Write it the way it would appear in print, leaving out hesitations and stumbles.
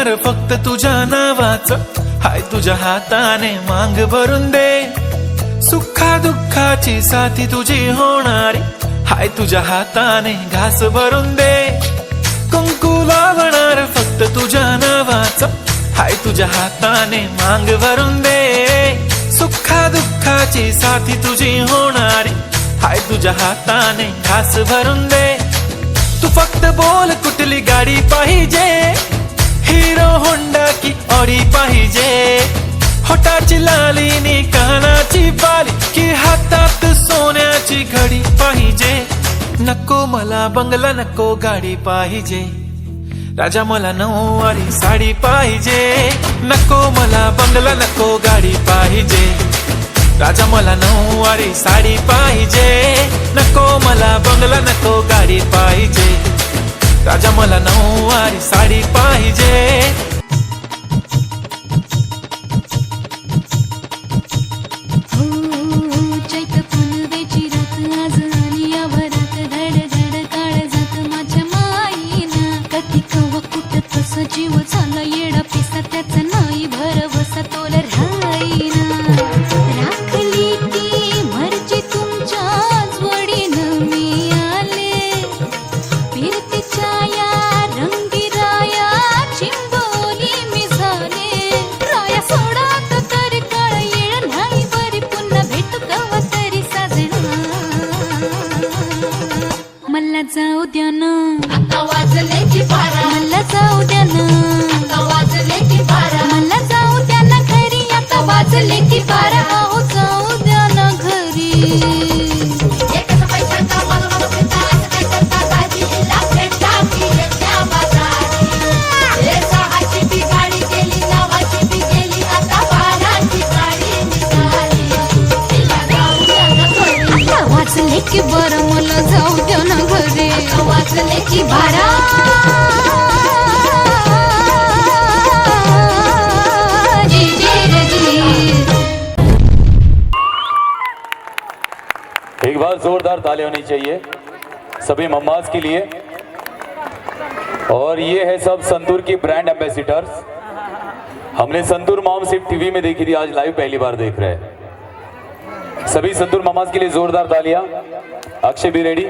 बघणार फक्त तुझ्या नावाचं, हाय तुझ्या हाताने मांग भरून दे. सुखा दुःखाची साथी तुझी होणारी, हाय तुझ्या हाताने घास भरून दे. कुंकू लावणार फक्त तुझ्या नावाचं, हाय तुझ्या हाताने मांग भरून दे. सुखा दुःखाची साथी तुझी होणारी, हाय तुझ्या हाताने घास भरून दे. तू फक्त बोल कुठली गाडी पाहिजे, हिरो होंडा की ऑडी पाहिजे. होटाची लाली नी कानाची बाली, की हातात सोन्याची घडी पाहिजे. नको मला बंगला, नको गाडी पाहिजे. राजा मला नऊवारी साडी पाहिजे. नको मला बंगला, नको गाडी पाहिजे. राजा मला नऊवारी साडी पाहिजे. नको मला बंगला, नको गाडी पाहिजे. राजा मला नऊवारी साडी पाहिजे. जीव झाला येडा पिसा, त्याचा नाही भरवसा तोल राहीना. राखली ती मर्जी तुमच्याच वडीनं मी आले. फिरतीच्या या रंगी राया चिंबोली मी झाले. राया सोडात तरी काळ येळ नाही बरी, पुन्हा भेटू कवा तरी साजना. मला जाऊ द्या ना, आता वाजले की बारा. मला जाऊ द्या ना, आता वाजले की बारा. मला जाऊ द्या ना घरी. आता वाजले की बारा. अहो जाऊ द्या ना घरी. एकच पैशाचा बंगला फिरता, असं काय करता दाजी? लाकडे टाकी येत्या बाजारी. हे सहाची बी गाडी गेली, नवाची बी गेली, आता बाराची गाडी निघाली. तिला जाऊ द्या ना घरी. आता वाजले की बारा, मला जाऊ द्या ना घरी. आता वाजले की बारा. जी जी रे जी. एक बार जोरदार ताली होनी चाहिए सभी मम्माज के लिए। और ये है सब संतूर की ब्रांड एम्बेसिडर्स। हमने संतूर मॉम सिर्फ टीवी में देखी थी, आज लाइव पहली बार देख रहे हैं। सभी संतूर मम्माज के लिए जोरदार तालियां। अक्षय भी रेडी।